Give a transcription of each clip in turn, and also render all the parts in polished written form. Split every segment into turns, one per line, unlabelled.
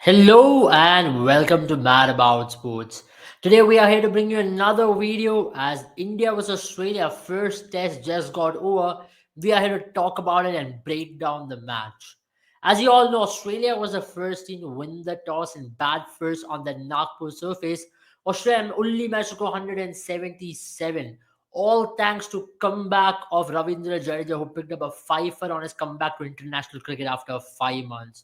Hello and welcome to Mad About Sports. Today we are here to bring you another video as India vs Australia first test just got over. We are here to talk about it and break down the match. As you all know, Australia was the first team to win the toss and bat first on the Nagpur surface. Australia only managed to go 177. All thanks to comeback of Ravindra Jadeja who picked up a fifer on his comeback to international cricket after 5 months.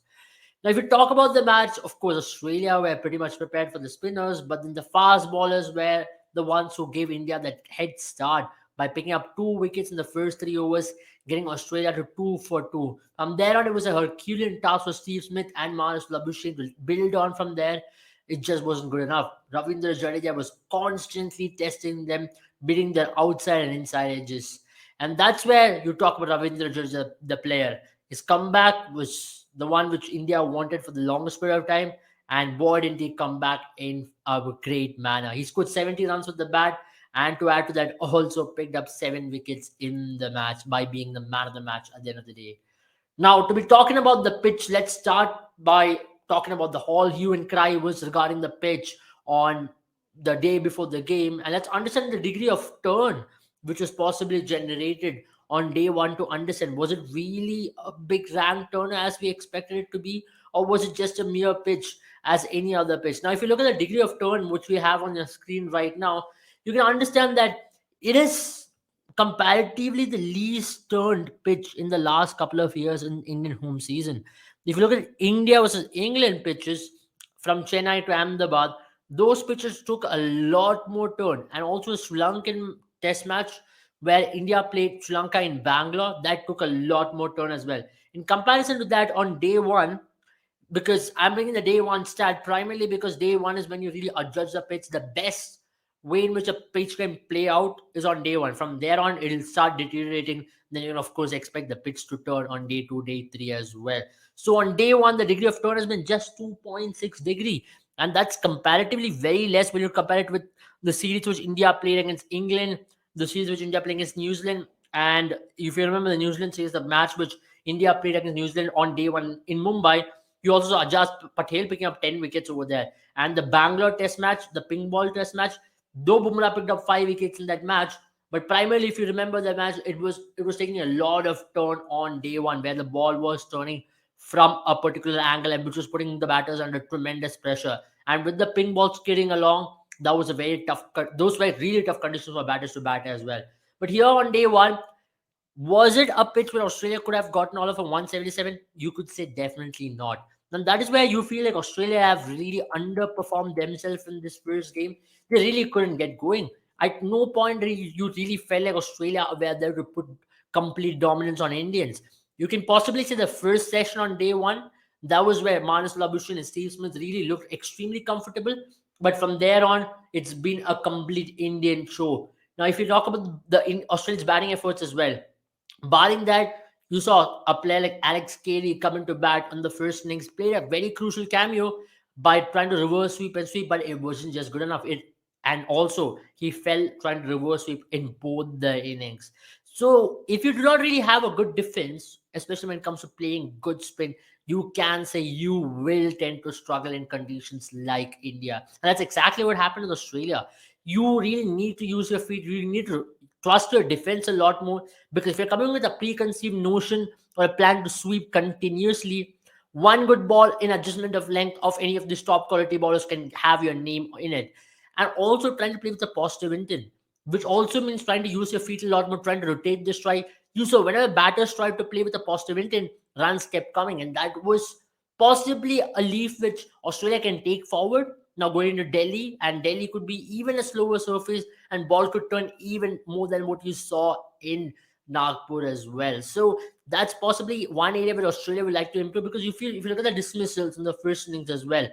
Now, if you talk about the match, of course, Australia were pretty much prepared for the spinners, but then the fast bowlers were the ones who gave India that head start by picking up 2 wickets in the first 3 overs, getting Australia to 2 for 2. From there on, it was a Herculean task for Steve Smith and Marnus Labuschagne to build on from there. It just wasn't good enough. Ravindra Jadeja was constantly testing them, beating their outside and inside edges. And that's where you talk about Ravindra Jadeja, the player. His comeback was the one which India wanted for the longest period of time, and boy didn't he come back in a great manner. He scored 70 runs with the bat, and to add to that, also picked up 7 wickets in the match by being the man of the match at the end of the day. Now, to be talking about the pitch, let's start by talking about the whole hue and cry was regarding the pitch on the day before the game, and let's understand the degree of turn which was possibly generated on day one to understand was it really a big rank turner as we expected it to be, or was it just a mere pitch as any other pitch? Now, if you look at the degree of turn which we have on your screen right now, you can understand that it is comparatively the least turned pitch in the last couple of years in Indian home season. If you look at India versus England pitches from Chennai to Ahmedabad, those pitches took a lot more turn. And also a Sri Lankan test match where India played Sri Lanka in Bangalore, that took a lot more turn as well. In comparison to that, on day one, because I'm bringing the day one stat primarily because day one is when you really adjudge the pitch. The best way in which a pitch can play out is on day one. From there on, it'll start deteriorating. Then you'll of course expect the pitch to turn on day two, day three as well. So on day one, the degree of turn has been just 2.6 degree, and that's comparatively very less when you compare it with the series which India played against England, the series which India played against New Zealand, and if you remember the New Zealand series, the match which India played against New Zealand on day one in Mumbai, you also saw Ajaz Patel picking up 10 wickets over there. And the Bangalore test match, the pink ball test match, though Bumrah picked up 5 wickets in that match, but primarily if you remember the match, it was taking a lot of turn on day one where the ball was turning from a particular angle and which was putting the batters under tremendous pressure. And with the pink ball skidding along, that was a very tough cut. Those were really tough conditions for batters to bat as well. But here on day one, was it a pitch where Australia could have gotten all of a 177? You could say definitely not. And that is where you feel like Australia have really underperformed themselves in this first game. They really couldn't get going. At no point really, you really felt like Australia were there to put complete dominance on Indians. You can possibly say the first session on day one, that was where Marnus Labuschagne and Steve Smith really looked extremely comfortable. But from there on, it's been a complete Indian show. Now, if you talk about Australia's batting efforts as well, barring that, you saw a player like Alex Carey coming to bat on the first innings, played a very crucial cameo by trying to reverse sweep and sweep, but it wasn't just good enough. And also he fell trying to reverse sweep in both the innings. So if you do not really have a good defense, especially when it comes to playing good spin, you can say you will tend to struggle in conditions like India. And that's exactly what happened with Australia. You really need to use your feet. You really need to trust your defense a lot more, because if you're coming with a preconceived notion or a plan to sweep continuously, one good ball in adjustment of length of any of these top quality bowlers can have your name in it. And also trying to play with a positive intent, which also means trying to use your feet a lot more, trying to rotate the strike. You saw whenever batters tried to play with a positive intent, runs kept coming, and that was possibly a leaf which Australia can take forward. Now going to Delhi, and Delhi could be even a slower surface, and ball could turn even more than what you saw in Nagpur as well. So that's possibly one area where Australia would like to improve, because you feel if you look at the dismissals in the first innings as well,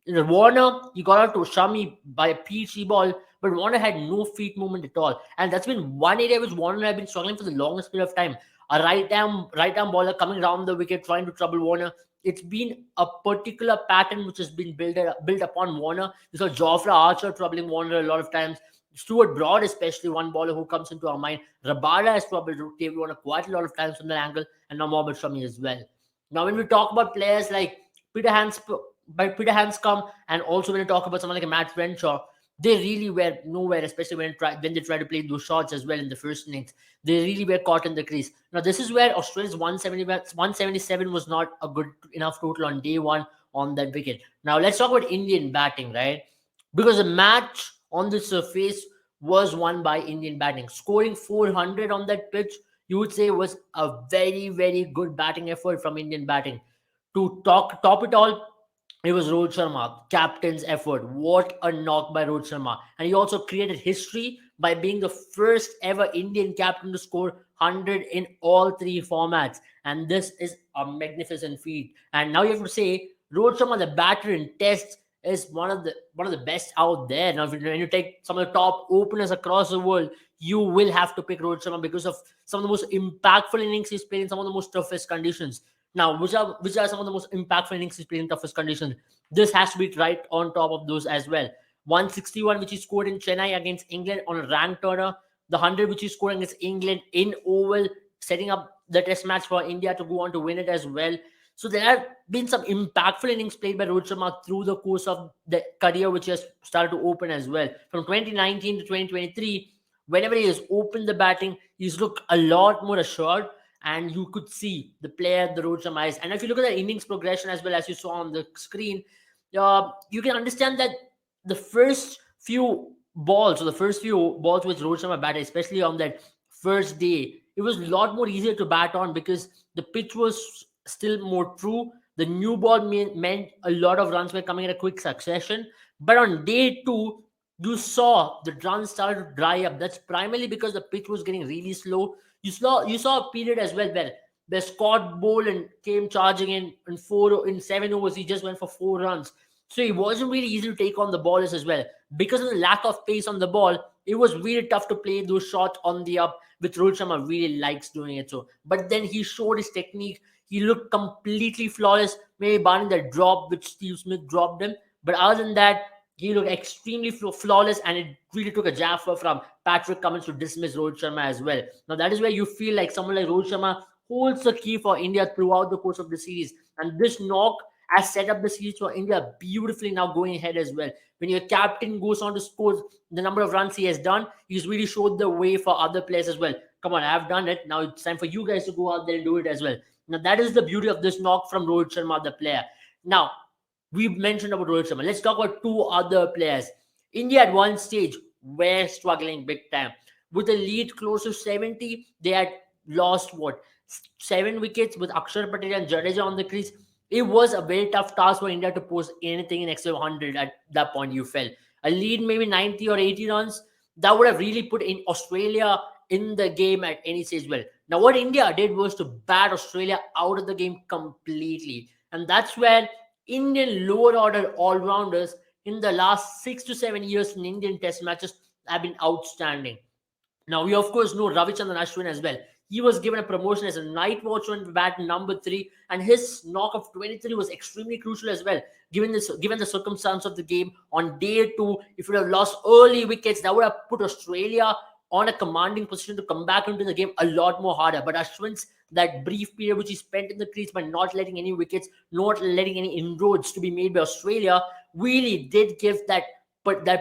Warner, he got out to Shami by a PG ball, but Warner had no feet movement at all. And that's been one area which Warner had been struggling for the longest period of time. A right arm bowler coming around the wicket trying to trouble Warner. It's been a particular pattern which has been built upon Warner. You saw Jofra Archer troubling Warner a lot of times. Stuart Broad, especially one bowler who comes into our mind. Rabada has troubled David Warner quite a lot of times from that angle, and now Mohammad Shami as well. Now, when we talk about players like Peter Hans But Peter Hanscom, and also when you talk about someone like a Matt Renshaw, they really were nowhere, especially when they try to play those shots as well in the first innings. They really were caught in the crease. Now this is where Australia's 177 was not a good enough total on day one on that wicket. Now let's talk about Indian batting, right? Because the match on the surface was won by Indian batting. Scoring 400 on that pitch, you would say, was a very, very good batting effort from Indian batting. To top it all, it was Rohit Sharma, captain's effort. What a knock by Rohit Sharma. And he also created history by being the first ever Indian captain to score 100 in all three formats. And this is a magnificent feat. And now you have to say, Rohit Sharma, the batter in tests, is one of the best out there. Now, when you take some of the top openers across the world, you will have to pick Rohit Sharma because of some of the most impactful innings he's played in some of the most toughest conditions. Now, which are some of the most impactful innings he's played in toughest conditions? This has to be right on top of those as well. 161, which he scored in Chennai against England on a ranked order. The 100, which he scored against England in Oval, setting up the test match for India to go on to win it as well. So there have been some impactful innings played by Rohit Sharma through the course of the career, which has started to open as well. From 2019 to 2023, whenever he has opened the batting, he's looked a lot more assured, and you could see the player, the Rohit Sharma is. And if you look at the innings progression as well as you saw on the screen, you can understand that the first few balls which Rohit Sharma batted, especially on that first day, it was a lot more easier to bat on because the pitch was still more true. The new ball meant a lot of runs were coming in a quick succession. But on day two, you saw the runs started to dry up. That's primarily because the pitch was getting really slow. You saw a period as well where Scott Boland came charging in 7 overs. He just went for 4 runs. So it wasn't really easy to take on the ballers as well. Because of the lack of pace on the ball, it was really tough to play those shots on the up, which Rohit Sharma really likes doing it. So, but then he showed his technique. He looked completely flawless, maybe barring that drop which Steve Smith dropped him. But other than that, he looked extremely flawless, and it really took a jaffa from Patrick Cummins to dismiss Rohit Sharma as well. Now, that is where you feel like someone like Rohit Sharma holds the key for India throughout the course of the series. And this knock has set up the series for India beautifully now going ahead as well. When your captain goes on to score the number of runs he has done, he's really showed the way for other players as well. Come on, I've done it. Now it's time for you guys to go out there and do it as well. Now, that is the beauty of this knock from Rohit Sharma, the player. Now, we mentioned about Rohit Sharma. Let's talk about two other players. India at one stage were struggling big time. With a lead close to 70, they had lost 7 wickets with Akshar Patel and Jadeja on the crease. It was a very tough task for India to post anything in excess of 100 at that point, you felt. A lead, maybe 90 or 80 runs, that would have really put in Australia in the game at any stage. Well, now what India did was to bat Australia out of the game completely. And that's where Indian lower order all-rounders in the last 6 to 7 years in Indian test matches have been outstanding. Now, we of course know Ravichandran Ashwin as well. He was given a promotion as a night watchman to bat number 3, and his knock of 23 was extremely crucial as well. Given the circumstance of the game on day 2, if you would have lost early wickets, that would have put Australia on a commanding position to come back into the game a lot more harder. But Ashwin's that brief period which he spent in the crease by not letting any wickets, not letting any inroads to be made by Australia, really did give that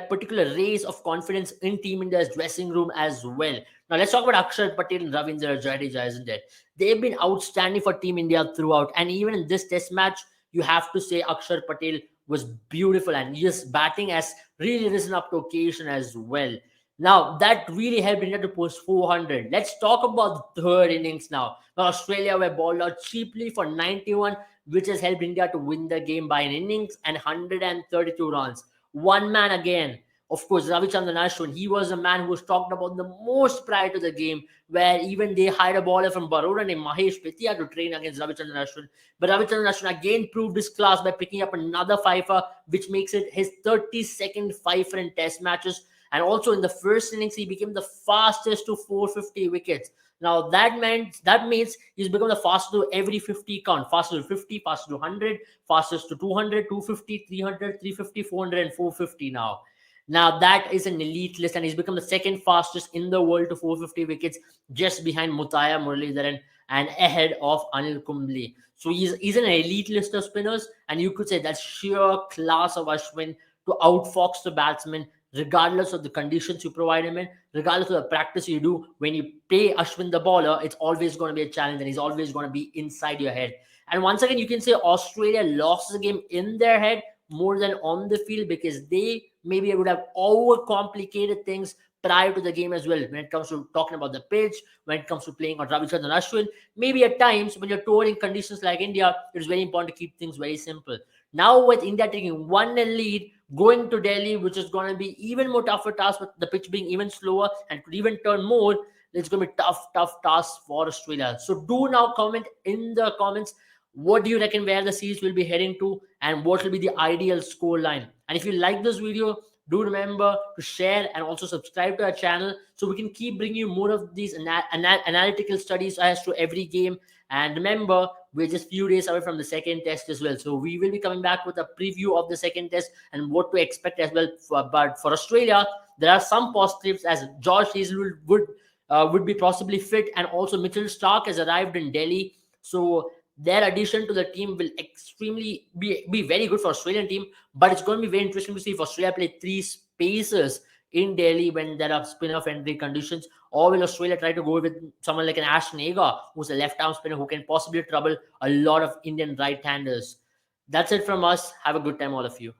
particular raise of confidence in Team India's dressing room as well. Now let's talk about Akshar Patel and Ravindra Jadeja, isn't it? They've been outstanding for Team India throughout, and even in this Test match, you have to say Akshar Patel was beautiful, and his batting has really risen up to occasion as well. Now that really helped India to post 400. Let's talk about the third innings now. Now, Australia were bowled out cheaply for 91, which has helped India to win the game by an innings and 132 runs. One man again. Of course, Ravichandran Ashwin, he was a man who was talked about the most prior to the game, where even they hired a bowler from Baroda named Mahesh Pitya to train against Ravichandran Ashwin. But Ravichandran Ashwin again proved his class by picking up another fifer, which makes it his 32nd fifer in test matches. And also in the first innings, he became the fastest to 450 wickets. Now that means he's become the fastest to every 50 count. Fastest to 50, fastest to 100, fastest to 200, 250, 300, 350, 400, and 450 now. Now that is an elite list, and he's become the second fastest in the world to 450 wickets, just behind Mutaya Muralidharan and ahead of Anil Kumble. So he's an elite list of spinners, and you could say that's sheer class of Ashwin to outfox the batsman, regardless of the conditions you provide him in, regardless of the practice you do. When you play Ashwin the bowler, it's always going to be a challenge, and he's always going to be inside your head. And once again, you can say Australia lost the game in their head more than on the field, because they maybe would have overcomplicated things prior to the game as well. When it comes to talking about the pitch, when it comes to playing on Ravichandran Ashwin, maybe at times when you're touring conditions like India, it's very important to keep things very simple. Now with India taking 1-0 lead, going to Delhi, which is going to be even more tougher task with the pitch being even slower and could even turn more, it's going to be tough task for Australia. So do now comment in the comments, what do you reckon where the series will be heading to, and what will be the ideal score line. And if you like this video, do remember to share and also subscribe to our channel, so we can keep bringing you more of these analytical studies as to every game. And remember, we're just few days away from the second test as well, so we will be coming back with a preview of the second test and what to expect as well. But for Australia, there are some positives, as Josh Hazelwood would be possibly fit, and also Mitchell Stark has arrived in Delhi. So their addition to the team will extremely be very good for Australian team. But it's going to be very interesting to see if Australia play three spacers in Delhi when there are spinner friendly conditions, or will Australia try to go with someone like an Ashton Agar, who's a left arm spinner who can possibly trouble a lot of Indian right handers. That's it from us. Have a good time, all of you.